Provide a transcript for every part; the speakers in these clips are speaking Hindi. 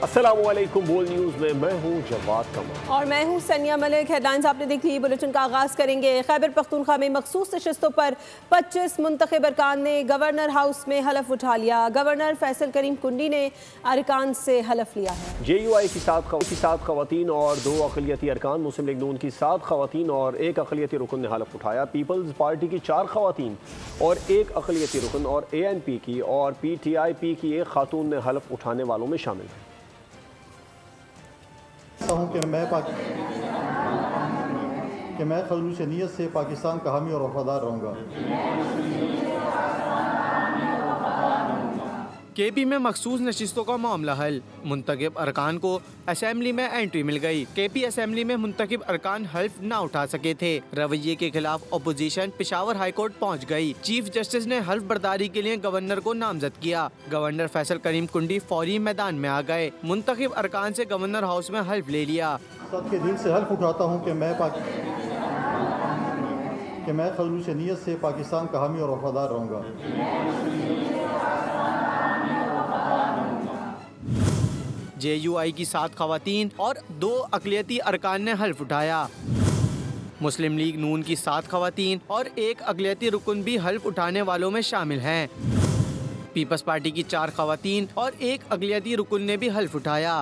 अस्सलामुअलैकुम। बोल न्यूज़ में मैं हूँ जवाद कमर और मैं हूँ सनिया मलिक। हेडलाइंस आपने देख ली। बुलेटिन का आगाज़ करेंगे। खैबर पख्तूनख्वा में मखसूस नशिस्तों पर 25 मुंतखब अरकान ने गवर्नर हाउस में हलफ उठा लिया। गवर्नर फैसल करीम कुंडी ने अरकान से हलफ लिया है। JUI की 7 खवातीन और 2 अक़लियती अरकान, मुस्लिम लीग नून की 7 खवातीन और 1 अक़लियती रुकन ने हलफ उठाया। पीपल्स पार्टी की 4 खवातीन और 1 अक़लियती रुकन और ANP की और PTIP की 1 खातून ने हलफ उठाने वालों में शामिल है। हूँ कि मैं खलूस नीयत से पाकिस्तान का हामी और वफादार रहूँगा। KP में मखसूस नशिस्तों का मामला हल। मुंतखब अरकान को असेंबली में एंट्री मिल गई। KP असेंबली में मुंतखब अरकान हल्फ न उठा सके थे। रवैये के खिलाफ अपोजिशन पेशावर हाई कोर्ट पहुँच गई। चीफ जस्टिस ने हल्फ बर्दारी के लिए गवर्नर को नामजद किया। गवर्नर फैसल करीम कुंडी फौरी मैदान में आ गए। मुंतखब अरकान से गवर्नर हाउस में हल्फ ले लिया। सच्चे दिल से हल्फ उठाता हूँ कि मैं खलूस नीयत से पाकिस्तान का हामी और वफादार रहूँगा। JUI की 7 खवातीन और 2 अक़लियती अरकान ने हल्फ उठाया। मुस्लिम लीग नून की 7 खवातीन और 1 अक़लियती रुकन भी हल्फ उठाने वालों में शामिल हैं। पीपल्स पार्टी की 4 खवातीन और 1 अक़लियती रुकन ने भी हल्फ उठाया।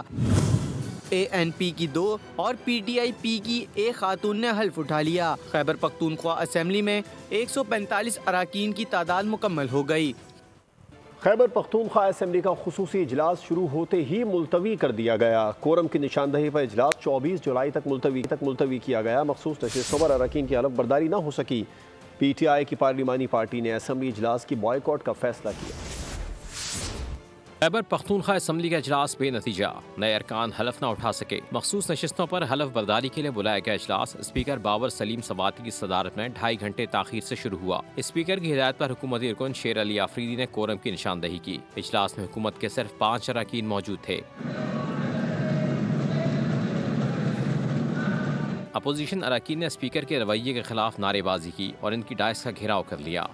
ANP की 2 और PTIP की 1 खातून ने हल्फ उठा लिया। खैबर पख्तूनख्वा असेंबली में 145 अरकान की तादाद मुकम्मल हो गई। खैबर पख्तूनख्वा असेंबली का खुसूसी इजलास शुरू होते ही मुलतवी कर दिया गया। कोरम की निशानदही पर इजलास 24 जुलाई तक मुलतवी किया गया। मखसूस नशिस्तों पर अरकान की हलफ बर्दारी न हो सकी। PTI की पार्लिमानी पार्टी ने असेंबली इजलास की बॉयकॉट का फैसला किया। खैबर पख्तूनख्वा असम्बली का इजलास बेनतीजा, नए अरकान हलफ न उठा सके। मखसूस नशिस्तों पर हलफ बर्दारी के लिए बुलाया गया इजलास स्पीकर बाबर सलीम सवाती की सदारत में 2.5 घंटे ताखीर से शुरू हुआ। स्पीकर की हिदायत पर हुकूमती रुकन शेर अली आफरीदी ने कोरम की निशानदही की। इजलास में हुकूमत के सिर्फ 5 अरकान मौजूद थे। अपोजिशन अरकान ने स्पीकर के रवैये के खिलाफ नारेबाजी की और इनकी डायस का घेराव कर लिया।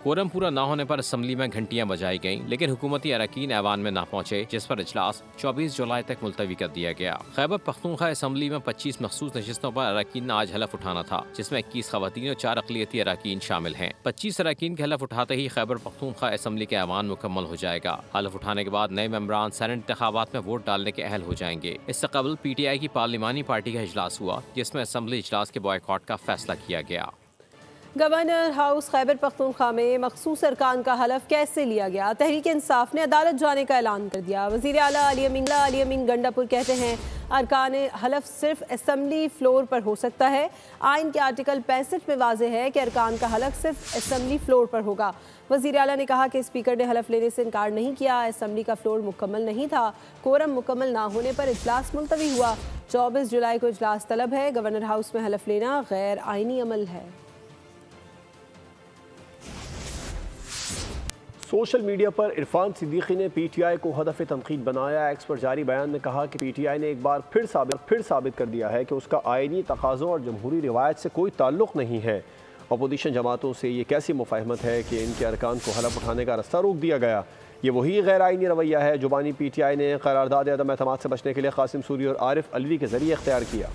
कोरम पूरा न होने पर असम्बली में घंटियां बजाई गईं, लेकिन हुकूमती अरकान ऐवान में न पहुंचे, जिस पर इजलास 24 जुलाई तक मुलतवी कर दिया गया। खैबर पख्तूनख्वा असम्बली में 25 मखसूस नशिस्तों पर अरकान ने आज हलफ उठाना था, जिसमें 21 खवातीन और 4 अक़लियती अरकान शामिल हैं। 25 अरकान के हलफ उठाते ही खैबर पख्तूनख्वा असम्बली का ऐवान मुकम्मल हो जाएगा। हलफ उठाने के बाद नए मेंबरान सेनेट इंतखाबात में वोट डालने के अहल हो जाएंगे। इससे कबल PTI की पार्लिमानी पार्टी का इजलास हुआ, जिसमें असम्बली इजलास के बॉयकॉट का फैसला किया गया। गवर्नर हाउस खैबर पख्तूनख्वा में मखसूस अरकान का हलफ कैसे लिया गया? तहरीक इंसाफ ने अदालत जाने का ऐलान कर दिया। वज़ीर आला अली अमीन गंडापुर कहते हैं अरकान हलफ सिर्फ असम्बली फ्लोर पर हो सकता है। आइन के आर्टिकल 65 में वाज़ेह है कि अरकान का हलफ सिर्फ असम्बली फ्लोर पर होगा। वज़ीर आला ने कहा कि स्पीकर ने हलफ लेने से इनकार नहीं किया। असम्बली का फ्लोर मुकम्मल नहीं था। कोरम मुकम्मल ना होने पर इजलास मुलतवी हुआ। 24 जुलाई को इजलास तलब है। गवर्नर हाउस में हलफ लेना गैर आइनी अमल है। सोशल मीडिया पर इरफान सिद्दीकी ने PTI को हदफ तनकीद बनाया। एक्स पर जारी बयान में कहा कि PTI ने एक बार फिर साबित कर दिया है कि उसका आइनी तकाज़ों और जमहूरी रिवायत से कोई ताल्लुक़ नहीं है। अपोजिशन जमातों से ये कैसी मुफाहमत है कि इनके अरकान को हलफ उठाने का रास्ता रोक दिया गया? ये वही गैर आइनी रवैया है जो बानी PTI ने करारदाद अदम एतमाद से बचने के लिए कासिम सूरी और आरिफ अलवी के ज़रिए इख्तियार किया।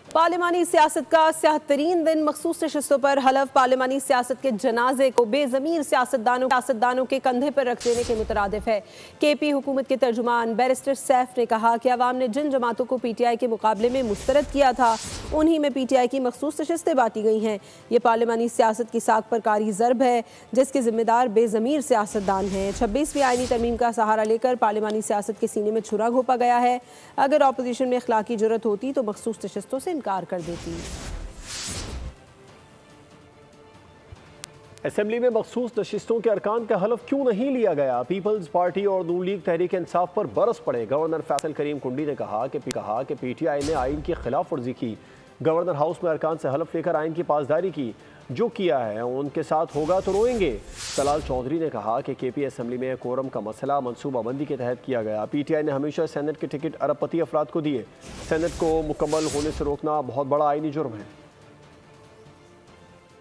पार्लिमानी सियासत का स्याह-तरीन दिन मखसूस नशिस्तों पर हलफ पार्लिमानी सियासत के जनाजे को बेज़मीर सियासतदानों के कंधे पर रख देने के मुतरादिफ है। KP हुकूमत के तर्जुमान बैरिस्टर सैफ ने कहा कि अवाम ने जिन जमातों को PTI के मुकाबले में मुस्तरद किया था, उन्हीं में PTI की मखसूस नशिस्तें बांटी गई हैं। ये पार्लिमानी सियासत की साख पर कारी ज़रब है, जिसके जिम्मेदार बेज़मीर सियासतदान हैं। 26वीं आइनी तरमीम का सहारा लेकर पार्लिमानी सियासत के सीने में छुरा घोंपा गया है। अगर अपोजिशन में अखलाकी जुर्रत होती तो मखसूस नशिस्तों से इनकार कर देती। असेंबली में मखसूस नशिस्तों के अरकान का हलफ क्यों नहीं लिया गया? पीपल्स पार्टी और नून लीग तहरीक इंसाफ पर बरस पड़े। गवर्नर फैसल करीम कुंडी ने कहा कि PTI ने आइन की खिलाफ वर्जी की। गवर्नर हाउस में अरकान से हलफ लेकर आइन की पासदारी की। जो किया है उनके साथ होगा तो रोएंगे। तलाल चौधरी ने कहा कि KP असेंबली में कोरम का मसला मनसूबाबंदी के तहत किया गया। PTI ने हमेशा सेनेट के टिकट अरबपति अफराद को दिए। सेनेट को मुकम्मल होने से रोकना बहुत बड़ा आइनी जुर्म है।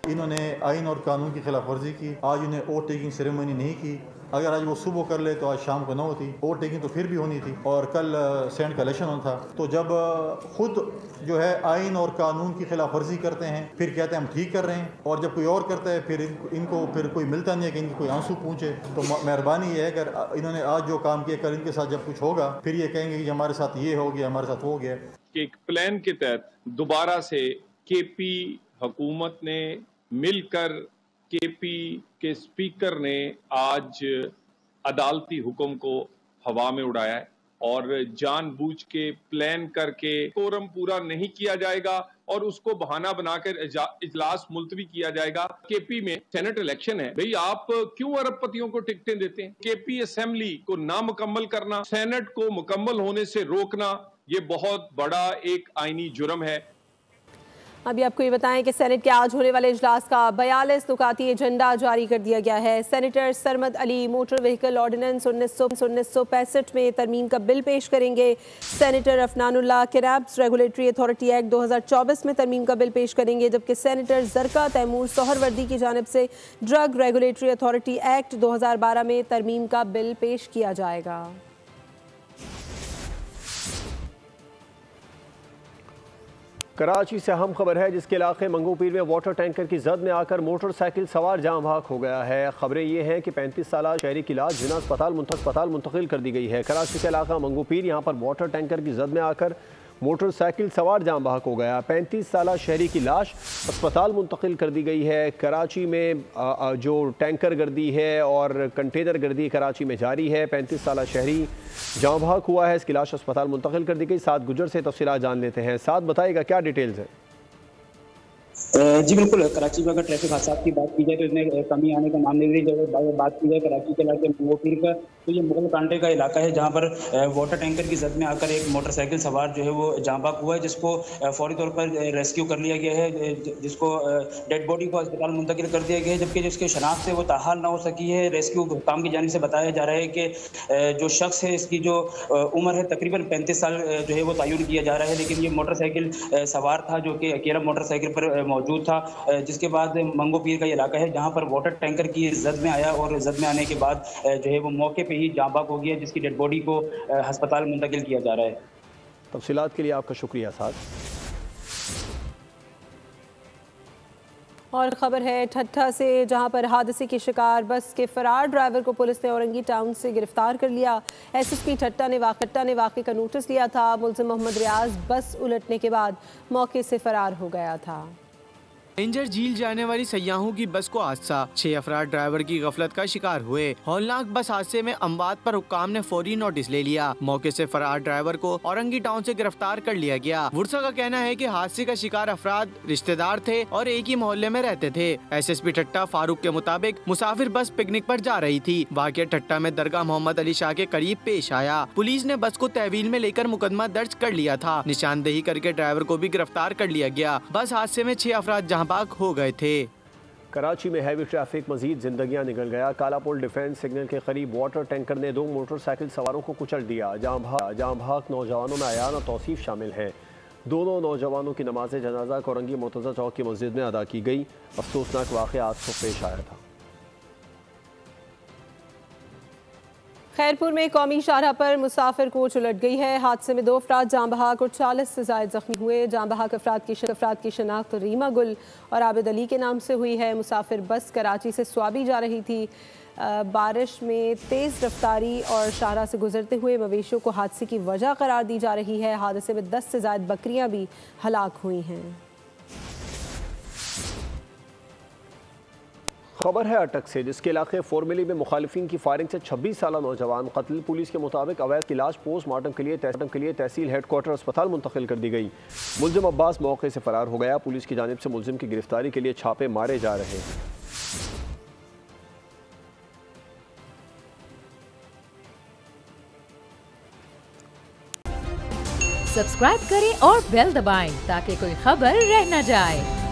इन्होंने आइन और कानून की खिलाफ वर्जी की। आज उन्हें वोट टेकिंग सेरेमनी नहीं की। अगर आज वो सुबह कर ले तो आज शाम को न होती। वोट टेकिंग तो फिर भी होनी थी और कल सेंट का इलेक्शन होना था। तो जब खुद जो है आइन और कानून की खिलाफ वर्जी करते हैं फिर कहते हैं हम ठीक कर रहे हैं, और जब कोई और करता है फिर इनको फिर कोई मिलता नहीं है कि इनकी कोई आंसू पूछे। तो मेहरबानी ये है अगर इन्होंने आज जो काम किया कल इनके साथ जब कुछ होगा फिर ये कहेंगे कि हमारे साथ ये हो गया, हमारे साथ वो हो गया। एक प्लान के तहत दोबारा से केपी हुकूमत ने मिलकर केपी के स्पीकर ने आज अदालती हुक्म को हवा में उड़ाया है और जानबूझ के प्लान करके कोरम पूरा नहीं किया जाएगा और उसको बहाना बनाकर इजलास मुलतवी किया जाएगा। केपी में सेनेट इलेक्शन है, भाई आप क्यों अरबपतियों को टिकटें देते हैं? केपी असेंबली को नामुकम्मल करना, सेनेट को मुकम्मल होने से रोकना, ये बहुत बड़ा एक आईनी जुर्म है। अभी आपको ये बताएं कि सेनेट के आज होने वाले इजलास का 42 नुकाती एजेंडा जारी कर दिया गया है। Senator Sarmad Ali motor vehicle ordinance 1965 में तरमीम का बिल पेश करेंगे। Senator Afnanullah cannabis regulatory authority act 2024 में तरमीम का बिल पेश करेंगे, जबकि सेनेटर जरका तैमूर सोहरवर्दी की जानिब से ड्रग रेगुलेटरी अथॉरिटी एक्ट 2012 में तरमीम का बिल पेश किया जाएगा। कराची से अहम खबर है, जिसके इलाके मंगोपीर में वाटर टैंकर की जद में आकर मोटरसाइकिल सवार जाम भाग हो गया है। खबरें ये हैं कि 35 साल शहरी की लाश जिना अस्पताल मुंतकिल कर दी गई है। कराची का इलाका मंगोपीर, यहाँ पर वाटर टैंकर की जद में आकर मोटरसाइकिल सवार जाम बहक हो गया। 35 साल शहरी की लाश अस्पताल मुंतकिल कर दी गई है। कराची में जो टैंकर गर्दी है और कंटेनर गर्दी कराची में जारी है। 35 साल शहरी जाम बहक हुआ है, इसकी लाश अस्पताल मुंतकिल कर दी गई। साथ गुजर से तफसीलात जान लेते हैं। साथ बताइएगा क्या डिटेल्स है? जी बिल्कुल, कराची में अगर ट्रैफिक हादसा की बात की जाए तो इसमें कमी आने का मामले की जब बात की जाए कराची के इलाके मंगोपीर का, तो ये मुगल कांटे का इलाका है जहाँ पर वाटर टैंकर की जद में आकर एक मोटरसाइकिल सवार जो है वो जाम बहक हुआ है, जिसको फौरी तौर पर रेस्क्यू कर लिया गया है, जिसको डेड बॉडी को अस्पताल मुंतकिल कर दिया गया है, जबकि जिसकी शनाख्त है वो ताहाल ना हो सकी है। रेस्क्यू काम की जानिब से बताया जा रहा है कि जो शख्स है इसकी जो उम्र है तकरीबन 35 साल जो है वो तयन किया जा रहा है, लेकिन ये मोटरसाइकिल सवार था जो कि अकेला मोटरसाइकिल पर मौजूद था। जिसके बाद मंगोपीर का इलाका है जहां पर वाटर टैंकर की जद में आया और जद में आने के बाद जो है वो मौके पे ही जाँ बहक हो गया, जिसकी डेड बॉडी को अस्पताल मुंतकिल किया जा रहा है। तफसीलात के लिए आपका शुक्रिया। साथ और ख़बर है ठट्ठा से, जहां पर हादसे की शिकार बस के फरार ड्राइवर को पुलिस ने औरंगी टाउन से गिरफ्तार कर लिया। एसएसपी ठट्टा ने वाक़े का नोटिस लिया था। मुलज़िम मोहम्मद रियाज बस उलटने के बाद मौके से फरार हो गया था। रेंजर झील जाने वाली सयाहों की बस को हादसा, 6 अफराद ड्राइवर की गफलत का शिकार हुए। हौलनाक बस हादसे में अमवात पर हुक्काम ने फौरी नोटिस ले लिया। मौके से फरार ड्राइवर को औरंगी टाउन से गिरफ्तार कर लिया गया। वुरसा का कहना है कि हादसे का शिकार अफराद रिश्तेदार थे और एक ही मोहल्ले में रहते थे। एसएसपी ठट्टा फारूक के मुताबिक मुसाफिर बस पिकनिक पर जा रही थी। वाक़या ठट्टा में दरगाह मोहम्मद अली शाह के करीब पेश आया। पुलिस ने बस को तहवील में लेकर मुकदमा दर्ज कर लिया था। निशानदेही करके ड्राइवर को भी गिरफ्तार कर लिया गया। बस हादसे में 6 अफराद जहां बहक हो गए थे। कराची में हैवी ट्रैफिक मजीद जिंदगियां निकल गया। कालापुल डिफेंस सिग्नल के करीब वाटर टैंकर ने 2 मोटरसाइकिल सवारों को कुचल दिया। जाम बहक नौजवानों में अयान और तौसीफ शामिल हैं। दोनों नौजवानों की नमाज जनाजा कोरंगी मुर्तज़ा चौक की मस्जिद में अदा की गई। अफसोसनाक वाक़या आज को पेश आया था। खैरपुर में कौमी शाहराह पर मुसाफिर कोच उलट गई है। हादसे में 2 अफराद जाँ बहक और 40 से ज़ायद जख्मी हुए। जाँ बहक अफराद की शनाख्त रीमा गुल और आबिद अली के नाम से हुई है। मुसाफिर बस कराची से स्वाबी जा रही थी। बारिश में तेज़ रफ्तारी और शाहराह से गुजरते हुए मवेशियों को हादसे की वजह करार दी जा रही है। हादसे में 10 से ज़ायद बकरियाँ भी हलाक हुई हैं। खबर है अटक से, जिसके इलाके फोरमिली में मुखालिफिन की फायरिंग से 26 साल नौजवान कत्ल। पुलिस के मुताबिक अवैध की लाश पोस्टमार्टम के लिए तहसील हेडक्वार्टर अस्पताल मुंतकिल कर दी गई। मुलजिम अब्बास मौके से फरार हो गया। पुलिस की जानिब से मुलजिम की गिरफ्तारी के लिए छापे मारे जा रहे हैं। सब्सक्राइब करें और बेल दबाएं ताकि कोई खबर रह न जाए।